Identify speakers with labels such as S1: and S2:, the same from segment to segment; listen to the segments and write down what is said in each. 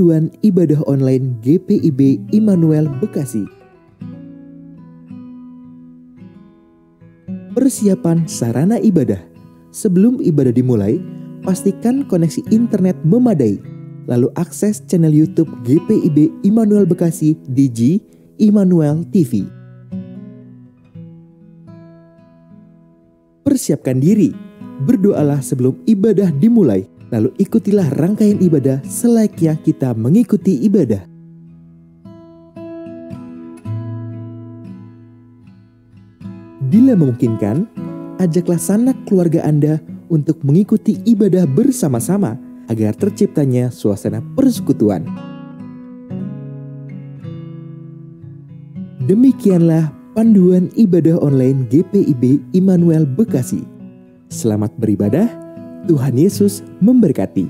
S1: Panduan Ibadah Online GPIB Immanuel Bekasi. Persiapan sarana ibadah. Sebelum ibadah dimulai, pastikan koneksi internet memadai. Lalu akses channel YouTube GPIB Immanuel Bekasi di G Immanuel TV. Persiapkan diri. Berdoalah sebelum ibadah dimulai. Lalu ikutilah rangkaian ibadah selayaknya kita mengikuti ibadah. Bila memungkinkan, ajaklah sanak keluarga Anda untuk mengikuti ibadah bersama-sama agar terciptanya suasana persekutuan. Demikianlah panduan ibadah online GPIB Immanuel Bekasi. Selamat beribadah. Tuhan Yesus memberkati.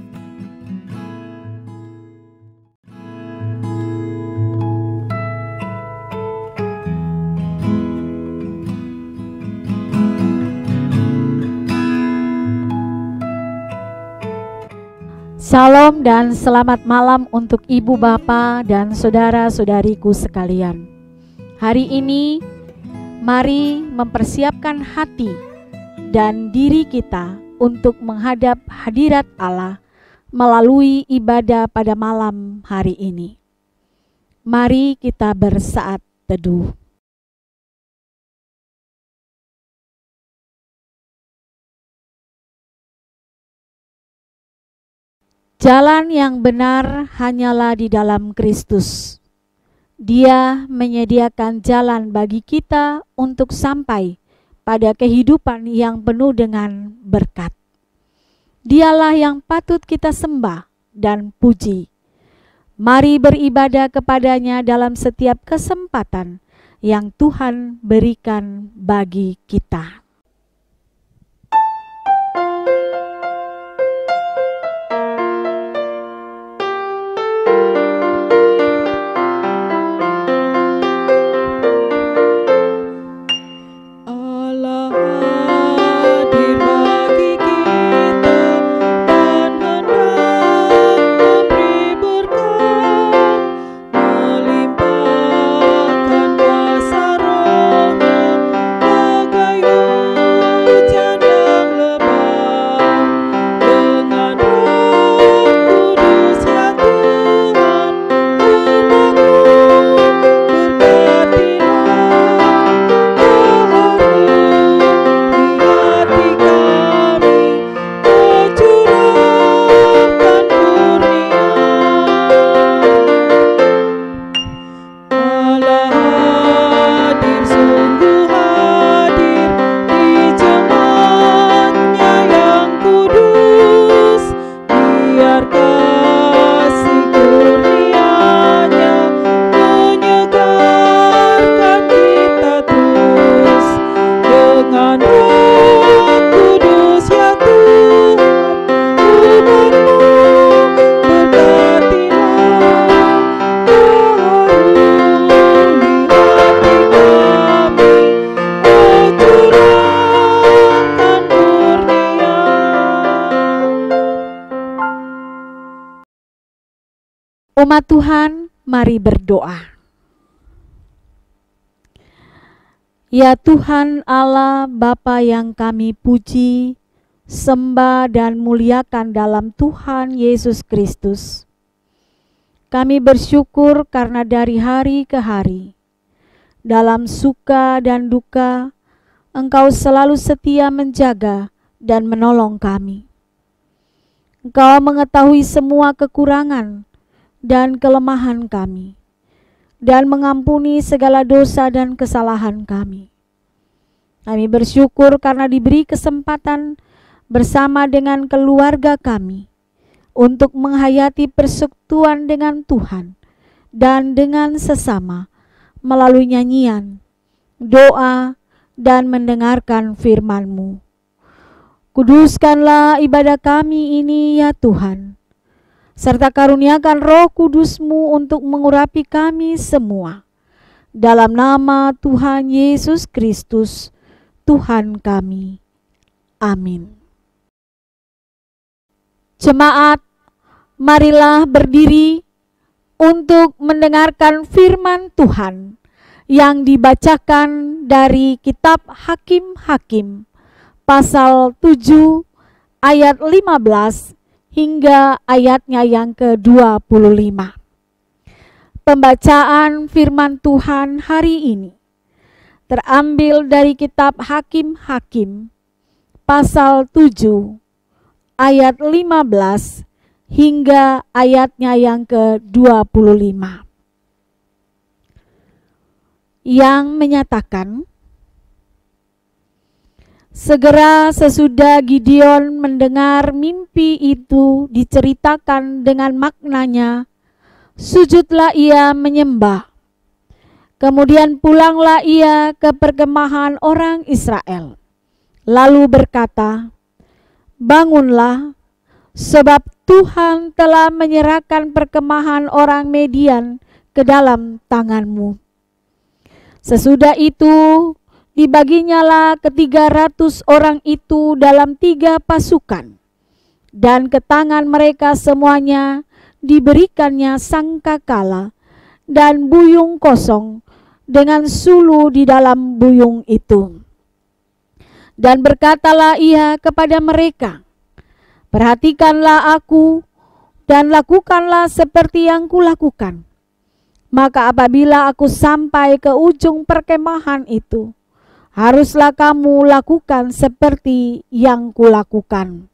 S2: Salam dan selamat malam untuk ibu bapa dan saudara-saudariku sekalian. Hari ini mari mempersiapkan hati dan diri kita untuk menghadap hadirat Allah melalui ibadah pada malam hari ini. Mari kita bersaat teduh. Jalan yang benar hanyalah di dalam Kristus. Dia menyediakan jalan bagi kita untuk sampai pada kehidupan yang penuh dengan berkat. Dialah yang patut kita sembah dan puji. Mari beribadah kepadanya dalam setiap kesempatan yang Tuhan berikan bagi kita. Umat Tuhan, mari berdoa. Ya Tuhan Allah Bapa yang kami puji, sembah dan muliakan dalam Tuhan Yesus Kristus. Kami bersyukur karena dari hari ke hari, dalam suka dan duka, Engkau selalu setia menjaga dan menolong kami. Engkau mengetahui semua kekurangan dan kelemahan kami, dan mengampuni segala dosa dan kesalahan kami. Kami bersyukur karena diberi kesempatan bersama dengan keluarga kami untuk menghayati persekutuan dengan Tuhan dan dengan sesama melalui nyanyian, doa, dan mendengarkan firman-Mu. Kuduskanlah ibadah kami ini ya Tuhan, serta karuniakan Roh Kudus-Mu untuk mengurapi kami semua. Dalam nama Tuhan Yesus Kristus, Tuhan kami. Amin. Jemaat, marilah berdiri untuk mendengarkan firman Tuhan yang dibacakan dari kitab Hakim-Hakim pasal 7 ayat 15 hingga ayatnya yang ke-25. Pembacaan firman Tuhan hari ini terambil dari kitab Hakim-Hakim pasal 7 ayat 15 hingga ayatnya yang ke-25. Yang menyatakan, segera sesudah Gideon mendengar mimpi itu diceritakan dengan maknanya, sujudlah ia menyembah. Kemudian pulanglah ia ke perkemahan orang Israel, lalu berkata, bangunlah, sebab Tuhan telah menyerahkan perkemahan orang Median ke dalam tanganmu. Sesudah itu dibaginyalah ke-300 orang itu dalam 3 pasukan, dan ke tangan mereka semuanya diberikannya sangkakala dan buyung kosong dengan sulu di dalam buyung itu. Dan berkatalah ia kepada mereka, perhatikanlah aku dan lakukanlah seperti yang kulakukan. Maka apabila aku sampai ke ujung perkemahan itu, haruslah kamu lakukan seperti yang kulakukan.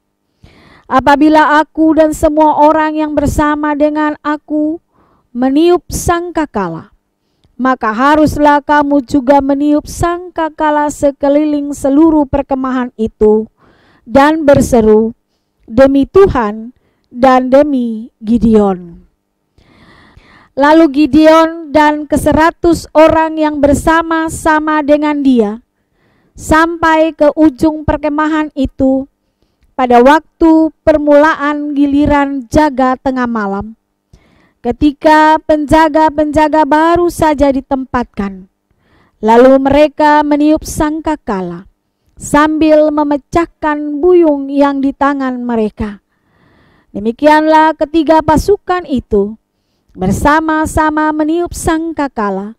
S2: Apabila aku dan semua orang yang bersama dengan aku meniup sangkakala, maka haruslah kamu juga meniup sangkakala sekeliling seluruh perkemahan itu dan berseru, demi Tuhan dan demi Gideon. Lalu Gideon dan ke-100 orang yang bersama-sama dengan dia sampai ke ujung perkemahan itu pada waktu permulaan giliran jaga tengah malam, ketika penjaga-penjaga baru saja ditempatkan. Lalu mereka meniup sangkakala sambil memecahkan buyung yang di tangan mereka. Demikianlah ketiga pasukan itu bersama-sama meniup sangkakala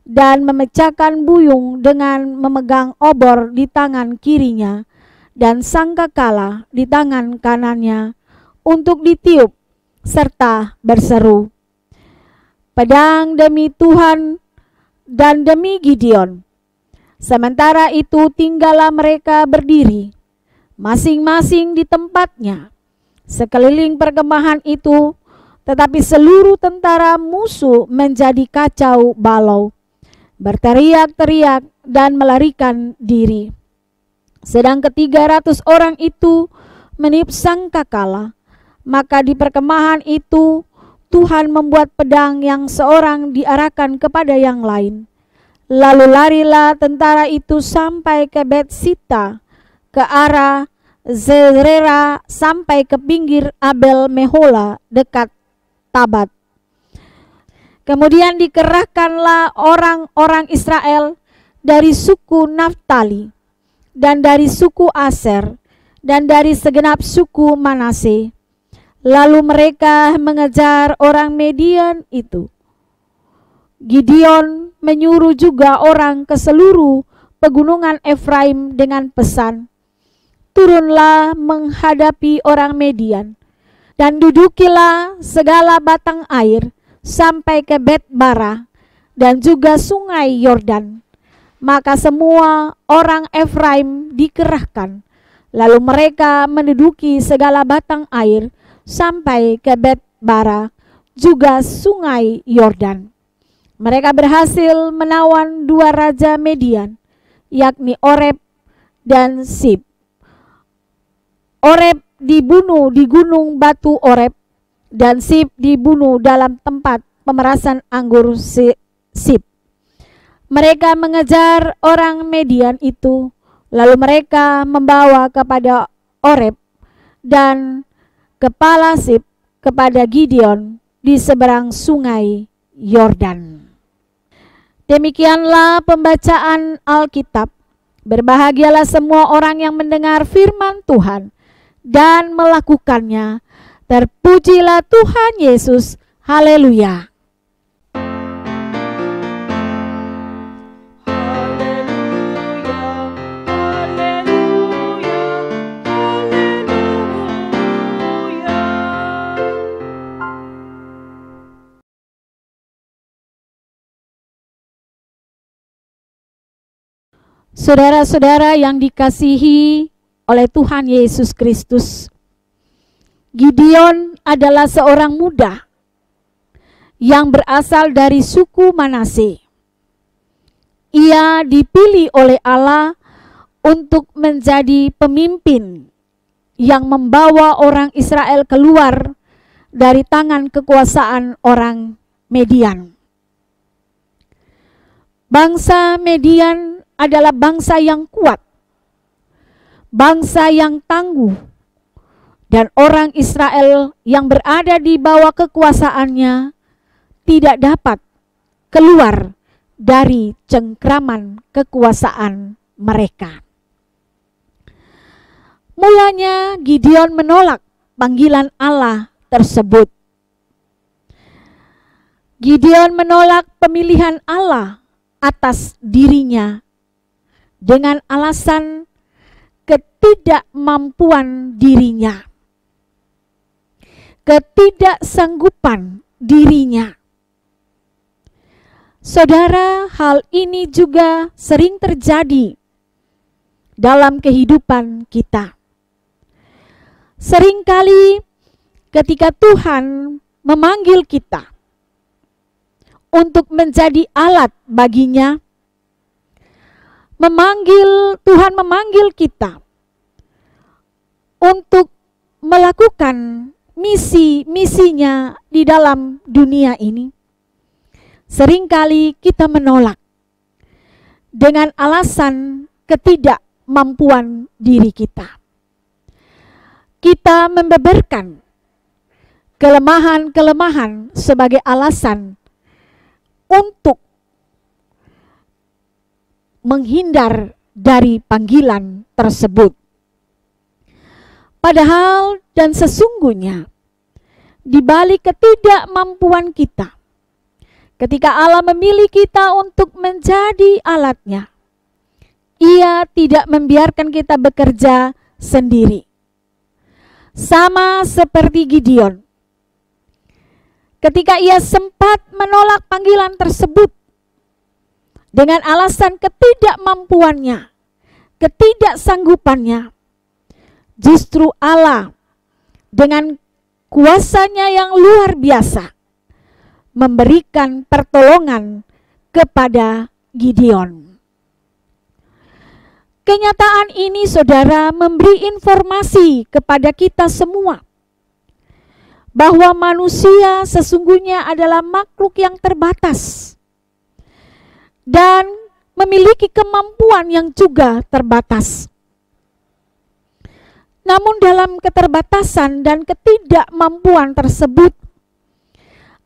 S2: dan memecahkan buyung dengan memegang obor di tangan kirinya dan sangkakala di tangan kanannya untuk ditiup serta berseru, pedang demi Tuhan dan demi Gideon. Sementara itu tinggallah mereka berdiri masing-masing di tempatnya sekeliling perkemahan itu, tetapi seluruh tentara musuh menjadi kacau balau, berteriak-teriak dan melarikan diri. Sedang ke-300 orang itu meniup sangkakala, maka di perkemahan itu Tuhan membuat pedang yang seorang diarahkan kepada yang lain. Lalu larilah tentara itu sampai ke Bet-sita, ke arah Zerera, sampai ke pinggir Abel Mehola dekat Tabat. Kemudian dikerahkanlah orang-orang Israel dari suku Naftali dan dari suku Aser dan dari segenap suku Manase. Lalu mereka mengejar orang Median itu. Gideon menyuruh juga orang ke seluruh pegunungan Efraim dengan pesan, turunlah menghadapi orang Median dan dudukilah segala batang air sampai ke Bet-bara dan juga sungai Yordan. Maka semua orang Efraim dikerahkan, lalu mereka menduduki segala batang air sampai ke Bet-bara juga sungai Yordan. Mereka berhasil menawan 2 raja Median, yakni Oreb dan Sib. Oreb dibunuh di gunung batu Oreb, dan Sib dibunuh dalam tempat pemerasan anggur Sib. Mereka mengejar orang Median itu, lalu mereka membawa kepada Oreb dan kepala Sib kepada Gideon di seberang sungai Yordan. Demikianlah pembacaan Alkitab. Berbahagialah semua orang yang mendengar firman Tuhan dan melakukannya. Terpujilah Tuhan Yesus. Haleluya. Saudara-saudara yang dikasihi oleh Tuhan Yesus Kristus, Gideon adalah seorang muda yang berasal dari suku Manase. Ia dipilih oleh Allah untuk menjadi pemimpin yang membawa orang Israel keluar dari tangan kekuasaan orang Median. Bangsa Median adalah bangsa yang kuat, bangsa yang tangguh, dan orang Israel yang berada di bawah kekuasaannya tidak dapat keluar dari cengkraman kekuasaan mereka. Mulanya Gideon menolak panggilan Allah tersebut. Gideon menolak pemilihan Allah atas dirinya dengan alasan ketidakmampuan dirinya, ketidaksanggupan dirinya. Saudara, hal ini juga sering terjadi dalam kehidupan kita. Seringkali ketika Tuhan memanggil kita untuk menjadi alat baginya, Tuhan memanggil kita untuk melakukan misi-misinya di dalam dunia ini. Seringkali kita menolak dengan alasan ketidakmampuan diri kita. Kita membeberkan kelemahan-kelemahan sebagai alasan untuk menghindar dari panggilan tersebut. Padahal dan sesungguhnya di balik ketidakmampuan kita, ketika Allah memilih kita untuk menjadi alatnya, Ia tidak membiarkan kita bekerja sendiri. Sama seperti Gideon, ketika ia sempat menolak panggilan tersebut dengan alasan ketidakmampuannya, ketidaksanggupannya, justru Allah dengan kuasanya yang luar biasa memberikan pertolongan kepada Gideon. Kenyataan ini, saudara, memberi informasi kepada kita semua bahwa manusia sesungguhnya adalah makhluk yang terbatas dan memiliki kemampuan yang juga terbatas. Namun dalam keterbatasan dan ketidakmampuan tersebut,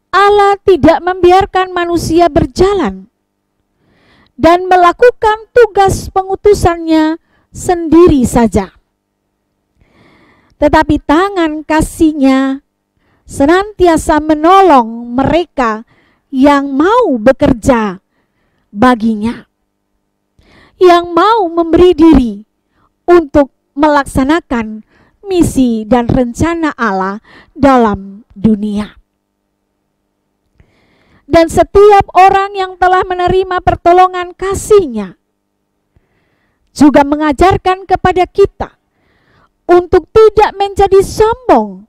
S2: Allah tidak membiarkan manusia berjalan dan melakukan tugas pengutusannya sendiri saja. Tetapi tangan kasih-Nya senantiasa menolong mereka yang mau bekerja baginya, yang mau memberi diri untuk melaksanakan misi dan rencana Allah dalam dunia. Dan setiap orang yang telah menerima pertolongan kasih-Nya juga mengajarkan kepada kita untuk tidak menjadi sombong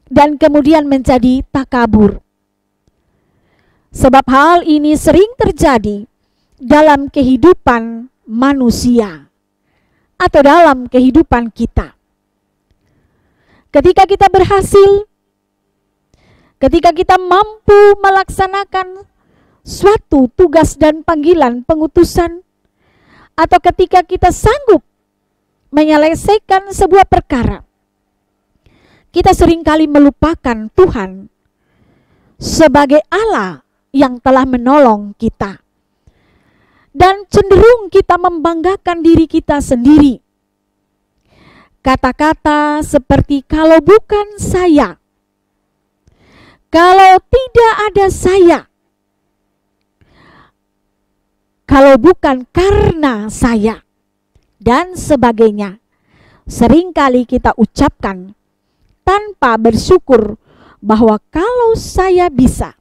S2: dan kemudian menjadi takabur. Sebab hal ini sering terjadi dalam kehidupan manusia atau dalam kehidupan kita. Ketika kita berhasil, ketika kita mampu melaksanakan suatu tugas dan panggilan pengutusan, atau ketika kita sanggup menyelesaikan sebuah perkara, kita seringkali melupakan Tuhan sebagai Allah yang telah menolong kita. Dan cenderung kita membanggakan diri kita sendiri. Kata-kata seperti kalau bukan saya, kalau tidak ada saya, kalau bukan karena saya, dan sebagainya, seringkali kita ucapkan tanpa bersyukur bahwa kalau saya bisa,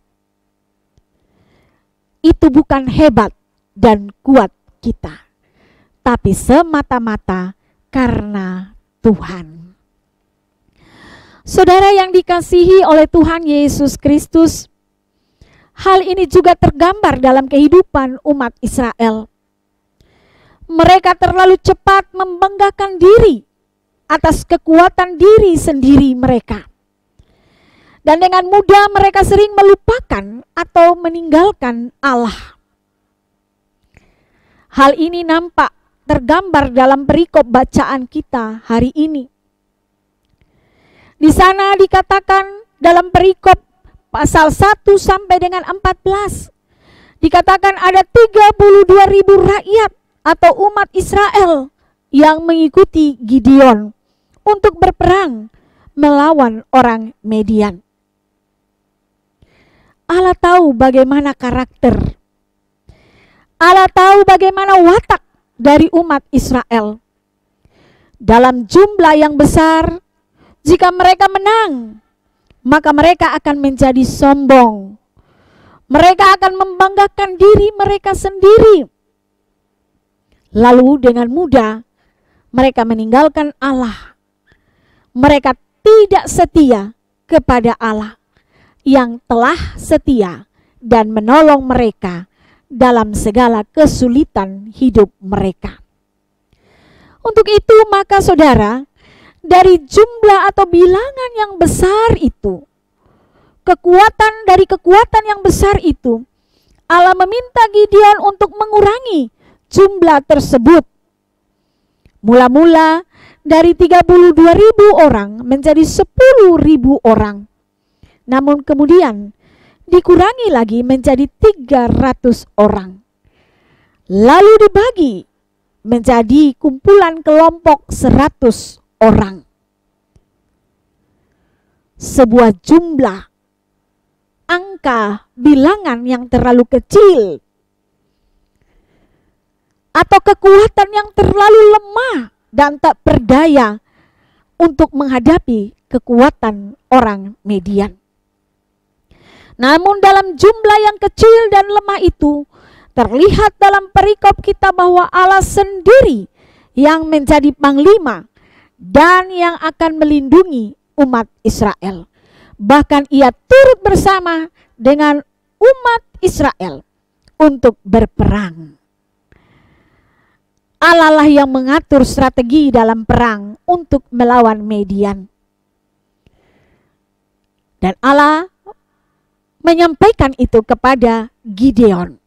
S2: itu bukan hebat dan kuat kita, tetapi semata-mata karena Tuhan. Saudara yang dikasihi oleh Tuhan Yesus Kristus, hal ini juga tergambar dalam kehidupan umat Israel. Mereka terlalu cepat membanggakan diri atas kekuatan diri sendiri mereka. Dan dengan mudah mereka sering melupakan atau meninggalkan Allah. Hal ini nampak tergambar dalam perikop bacaan kita hari ini. Di sana dikatakan dalam perikop pasal 1 sampai dengan 14. Dikatakan ada 32.000 rakyat atau umat Israel yang mengikuti Gideon untuk berperang melawan orang Median. Allah tahu bagaimana karakter. Allah tahu bagaimana watak dari umat Israel. Dalam jumlah yang besar, jika mereka menang, maka mereka akan menjadi sombong. Mereka akan membanggakan diri mereka sendiri. Lalu dengan mudah mereka meninggalkan Allah. Mereka tidak setia kepada Allah yang telah setia dan menolong mereka dalam segala kesulitan hidup mereka. Untuk itu maka saudara, dari jumlah atau bilangan yang besar itu, kekuatan yang besar itu, Allah meminta Gideon untuk mengurangi jumlah tersebut. Mula-mula dari 32.000 orang menjadi 10.000 orang. Namun kemudian dikurangi lagi menjadi 300 orang. Lalu dibagi menjadi kumpulan kelompok 100 orang. Sebuah jumlah, angka, bilangan yang terlalu kecil, atau kekuatan yang terlalu lemah dan tak berdaya untuk menghadapi kekuatan orang Median. Namun dalam jumlah yang kecil dan lemah itu, terlihat dalam perikop kita bahwa Allah sendiri yang menjadi panglima dan yang akan melindungi umat Israel. Bahkan ia turut bersama dengan umat Israel untuk berperang. Allah lah yang mengatur strategi dalam perang untuk melawan Median. Dan Allah menyampaikan itu kepada Gideon.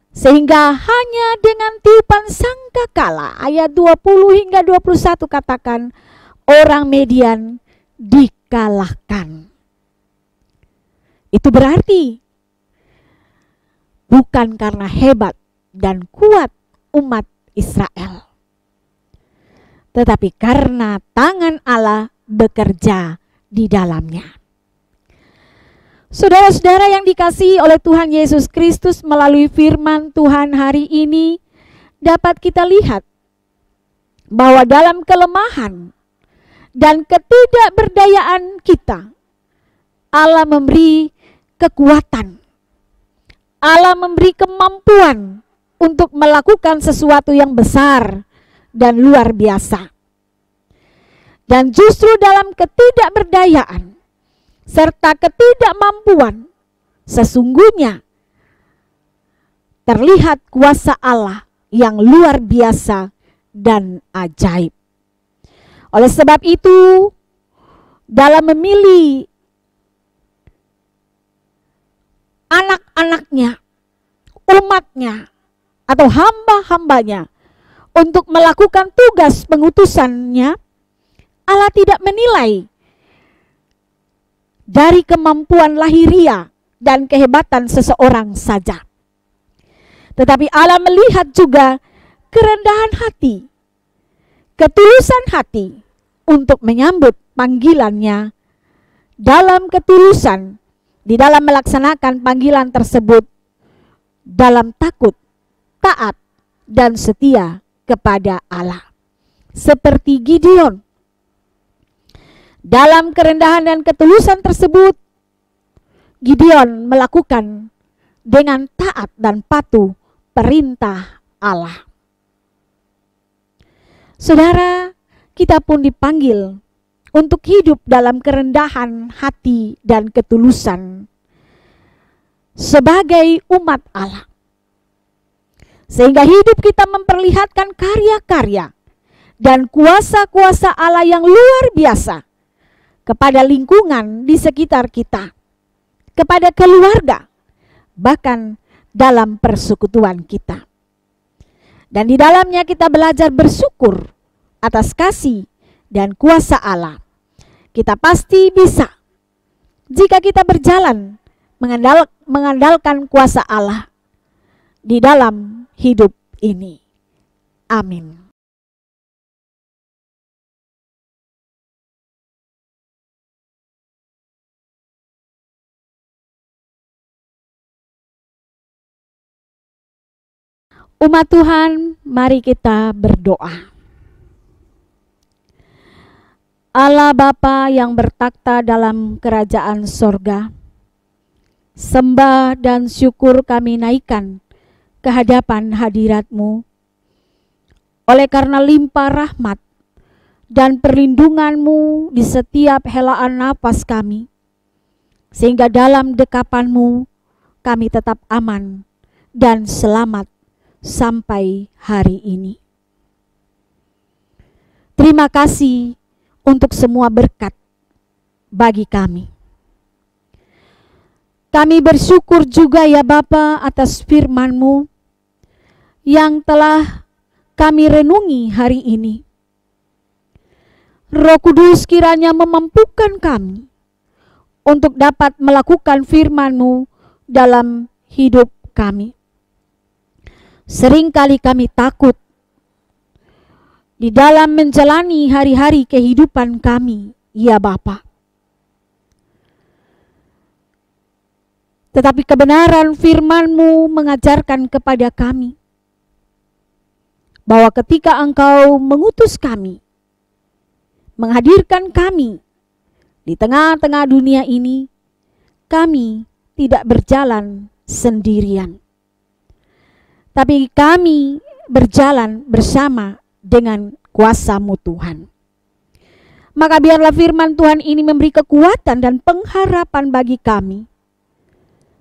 S2: Sehingga hanya dengan tiupan sangkakala, ayat 20 hingga 21 katakan, orang Median dikalahkan. Itu berarti bukan karena hebat dan kuat umat Israel, tetapi karena tangan Allah bekerja di dalamnya. Saudara-saudara yang dikasihi oleh Tuhan Yesus Kristus, melalui firman Tuhan hari ini dapat kita lihat bahwa dalam kelemahan dan ketidakberdayaan kita, Allah memberi kekuatan, Allah memberi kemampuan untuk melakukan sesuatu yang besar dan luar biasa. Dan justru dalam ketidakberdayaan serta ketidakmampuan, sesungguhnya terlihat kuasa Allah yang luar biasa dan ajaib. Oleh sebab itu, dalam memilih anak-anaknya, umatnya, atau hamba-hambanya untuk melakukan tugas pengutusannya, Allah tidak menilai dari kemampuan lahiriah dan kehebatan seseorang saja. Tetapi Allah melihat juga kerendahan hati, ketulusan hati untuk menyambut panggilannya dalam ketulusan, di dalam melaksanakan panggilan tersebut dalam takut, taat, dan setia kepada Allah. Seperti Gideon, dalam kerendahan dan ketulusan tersebut, Gideon melakukan dengan taat dan patuh perintah Allah. Saudara, kita pun dipanggil untuk hidup dalam kerendahan hati dan ketulusan sebagai umat Allah. Sehingga hidup kita memperlihatkan karya-karya dan kuasa-kuasa Allah yang luar biasa kepada lingkungan di sekitar kita, kepada keluarga, bahkan dalam persekutuan kita. Dan di dalamnya kita belajar bersyukur atas kasih dan kuasa Allah. Kita pasti bisa jika kita berjalan mengandalkan kuasa Allah di dalam hidup ini. Amin. Umat Tuhan, mari kita berdoa. Allah Bapa yang bertakhta dalam kerajaan sorga, sembah dan syukur kami naikkan ke hadapan hadirat-Mu oleh karena limpah rahmat dan perlindungan-Mu di setiap helaan nafas kami, sehingga dalam dekapan-Mu kami tetap aman dan selamat sampai hari ini. Terima kasih untuk semua berkat bagi kami. Kami bersyukur juga ya Bapa atas firman-Mu yang telah kami renungi hari ini. Roh Kudus kiranya memampukan kami untuk dapat melakukan firman-Mu dalam hidup kami. Seringkali kami takut di dalam menjalani hari-hari kehidupan kami, ya Bapa. Tetapi kebenaran firman-Mu mengajarkan kepada kami bahwa ketika Engkau mengutus kami, menghadirkan kami di tengah-tengah dunia ini, kami tidak berjalan sendirian. Tapi kami berjalan bersama dengan kuasa-Mu Tuhan. Maka biarlah firman Tuhan ini memberi kekuatan dan pengharapan bagi kami,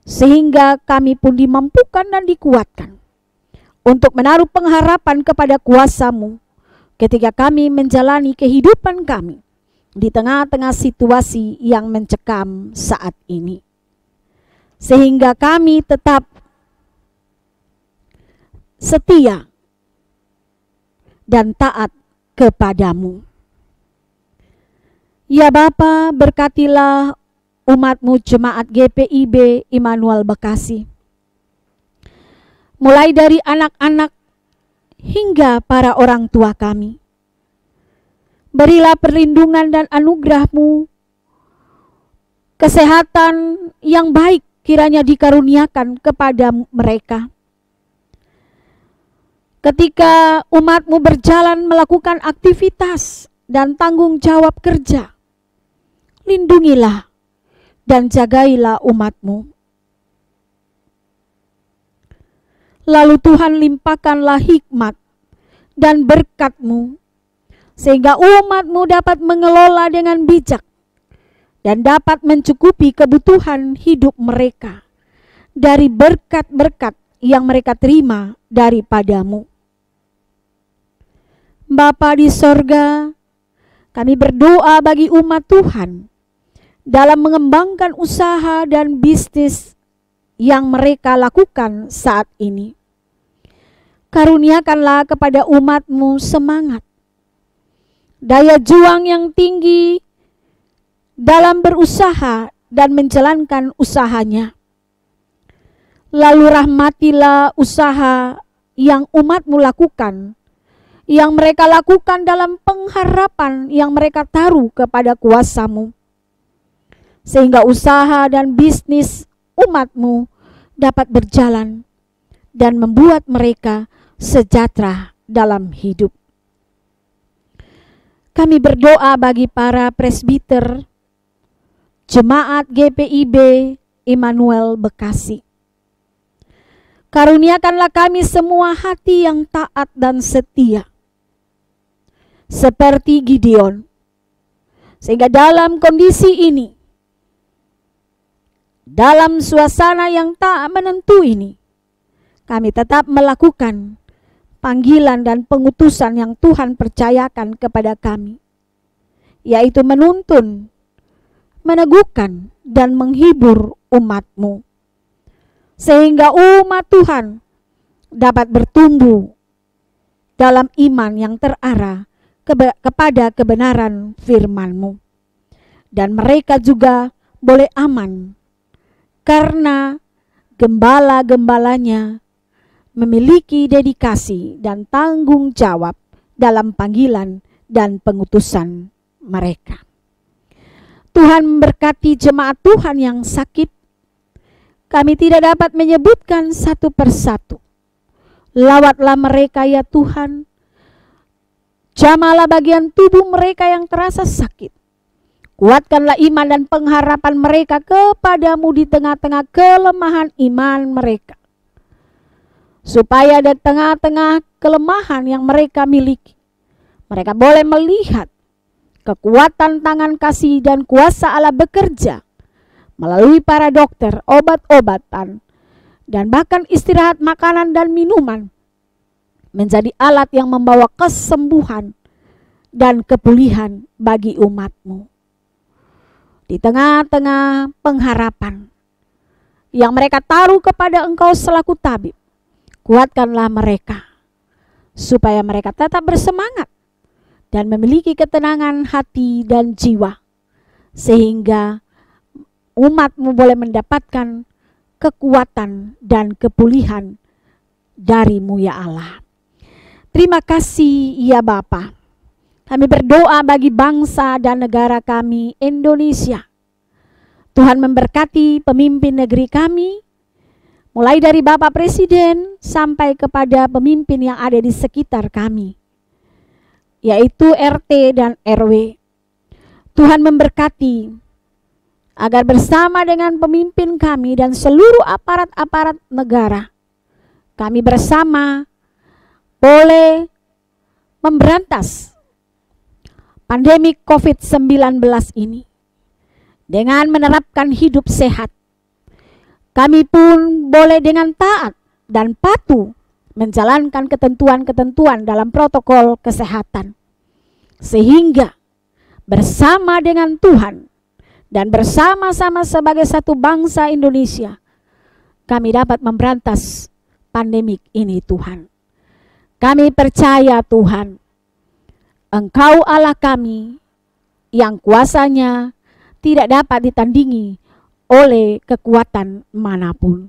S2: sehingga kami pun dimampukan dan dikuatkan untuk menaruh pengharapan kepada kuasa-Mu ketika kami menjalani kehidupan kami di tengah-tengah situasi yang mencekam saat ini. Sehingga kami tetap setia dan taat kepadamu. Ya Bapa, berkatilah umat-Mu jemaat GPIB Immanuel Bekasi. Mulai dari anak-anak hingga para orang tua kami. Berilah perlindungan dan anugerah-Mu, kesehatan yang baik kiranya dikaruniakan kepada mereka. Ketika umat-Mu berjalan melakukan aktivitas dan tanggung jawab kerja, lindungilah dan jagailah umat-Mu. Lalu Tuhan limpahkanlah hikmat dan berkat-Mu, sehingga umat-Mu dapat mengelola dengan bijak dan dapat mencukupi kebutuhan hidup mereka dari berkat-berkat yang mereka terima daripada-Mu. Bapa di sorga, kami berdoa bagi umat Tuhan dalam mengembangkan usaha dan bisnis yang mereka lakukan saat ini. Karuniakanlah kepada umat-Mu semangat, daya juang yang tinggi dalam berusaha dan menjalankan usahanya. Lalu rahmatilah usaha yang umat-Mu lakukan, yang mereka lakukan dalam pengharapan yang mereka taruh kepada kuasa-Mu, sehingga usaha dan bisnis umat-Mu dapat berjalan dan membuat mereka sejahtera dalam hidup. Kami berdoa bagi para presbiter jemaat GPIB Immanuel Bekasi. Karuniakanlah kami semua hati yang taat dan setia, seperti Gideon. Sehingga dalam kondisi ini, dalam suasana yang tak menentu ini, kami tetap melakukan panggilan dan pengutusan yang Tuhan percayakan kepada kami, yaitu menuntun, meneguhkan, dan menghibur umat-Mu, sehingga umat Tuhan dapat bertumbuh dalam iman yang terarah kepada kebenaran firman-Mu. Dan mereka juga boleh aman karena gembala-gembalanya memiliki dedikasi dan tanggung jawab dalam panggilan dan pengutusan mereka. Tuhan memberkati jemaat Tuhan yang sakit. Kami tidak dapat menyebutkan satu persatu. Lawatlah mereka ya Tuhan. Jamalah bagian tubuh mereka yang terasa sakit. Kuatkanlah iman dan pengharapan mereka kepadamu di tengah-tengah kelemahan iman mereka. Supaya di tengah-tengah kelemahan yang mereka miliki, mereka boleh melihat kekuatan tangan kasih dan kuasa Allah bekerja melalui para dokter, obat-obatan, dan bahkan istirahat makanan dan minuman menjadi alat yang membawa kesembuhan dan kepulihan bagi umat-Mu. Di tengah-tengah pengharapan yang mereka taruh kepada Engkau selaku tabib, kuatkanlah mereka supaya mereka tetap bersemangat dan memiliki ketenangan hati dan jiwa, sehingga umat-Mu boleh mendapatkan kekuatan dan kepulihan dari-Mu ya Allah. Terima kasih ya Bapa. Kami berdoa bagi bangsa dan negara kami Indonesia. Tuhan memberkati pemimpin negeri kami, mulai dari Bapak Presiden sampai kepada pemimpin yang ada di sekitar kami, yaitu RT dan RW. Tuhan memberkati agar bersama dengan pemimpin kami dan seluruh aparat-aparat negara, kami bersama boleh memberantas pandemi COVID-19 ini dengan menerapkan hidup sehat. Kami pun boleh dengan taat dan patuh menjalankan ketentuan-ketentuan dalam protokol kesehatan, sehingga bersama dengan Tuhan dan bersama-sama sebagai satu bangsa Indonesia, kami dapat memberantas pandemik ini Tuhan. Kami percaya Tuhan, Engkau Allah kami yang kuasanya tidak dapat ditandingi oleh kekuatan manapun.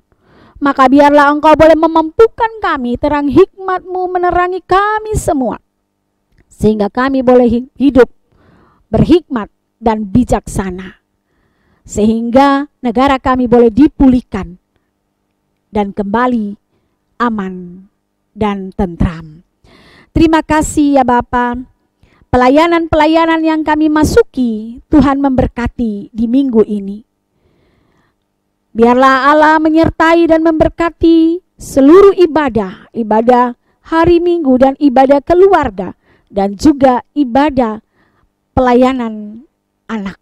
S2: Maka biarlah Engkau boleh memampukan kami, terang hikmat-Mu menerangi kami semua, sehingga kami boleh hidup berhikmat dan bijaksana, sehingga negara kami boleh dipulihkan dan kembali aman dan tentram. Terima kasih ya Bapa. Pelayanan-pelayanan yang kami masuki, Tuhan memberkati di minggu ini. Biarlah Allah menyertai dan memberkati seluruh ibadah hari Minggu dan ibadah keluarga, dan juga ibadah pelayanan anak.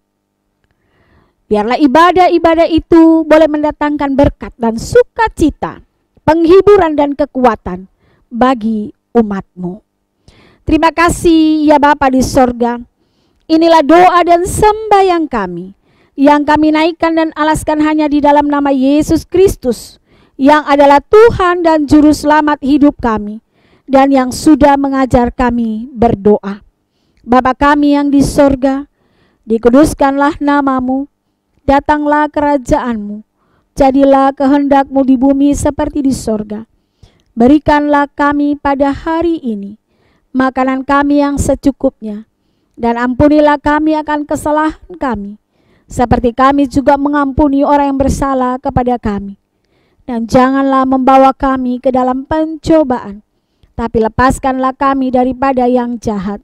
S2: Biarlah ibadah-ibadah itu boleh mendatangkan berkat dan sukacita, penghiburan dan kekuatan bagi umat-Mu. Terima kasih ya Bapa di sorga. Inilah doa dan sembahyang kami, yang kami naikkan dan alaskan hanya di dalam nama Yesus Kristus, yang adalah Tuhan dan Juru Selamat hidup kami, dan yang sudah mengajar kami berdoa. Bapa kami yang di sorga, dikuduskanlah nama-Mu, datanglah kerajaan-Mu, jadilah kehendak-Mu di bumi seperti di sorga. Berikanlah kami pada hari ini makanan kami yang secukupnya, dan ampunilah kami akan kesalahan kami, seperti kami juga mengampuni orang yang bersalah kepada kami. Dan janganlah membawa kami ke dalam pencobaan, tapi lepaskanlah kami daripada yang jahat.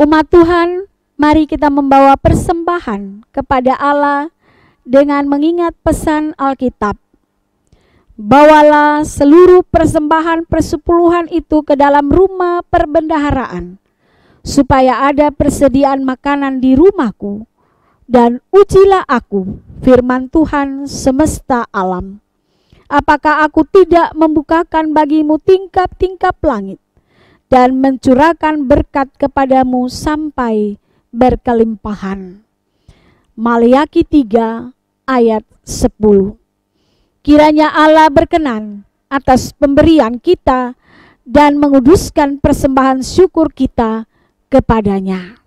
S2: Umat Tuhan, mari kita membawa persembahan kepada Allah dengan mengingat pesan Alkitab. Bawalah seluruh persembahan persepuluhan itu ke dalam rumah perbendaharaan, supaya ada persediaan makanan di rumahku, dan ujilah aku, firman Tuhan semesta alam. Apakah aku tidak membukakan bagimu tingkap-tingkap langit, dan mencurahkan berkat kepadamu sampai berkelimpahan. Maleakhi 3 ayat 10. Kiranya Allah berkenan atas pemberian kita dan menguduskan persembahan syukur kita kepadanya.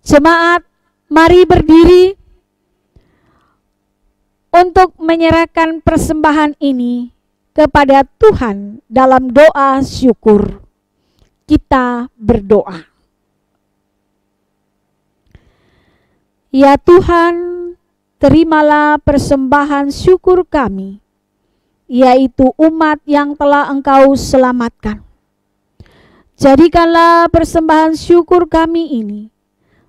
S2: Jemaat, mari berdiri untuk menyerahkan persembahan ini kepada Tuhan dalam doa syukur. Kita berdoa. Ya Tuhan, terimalah persembahan syukur kami, yaitu umat yang telah Engkau selamatkan. Jadikanlah persembahan syukur kami ini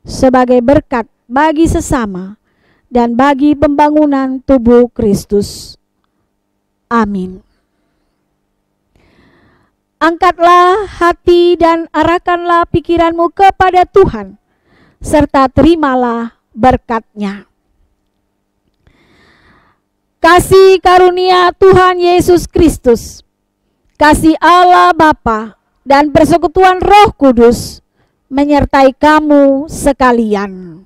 S2: sebagai berkat bagi sesama dan bagi pembangunan tubuh Kristus. Amin. Angkatlah hati dan arahkanlah pikiranmu kepada Tuhan, serta terimalah berkat-Nya. Kasih karunia Tuhan Yesus Kristus, kasih Allah Bapa, dan persekutuan Roh Kudus menyertai kamu sekalian.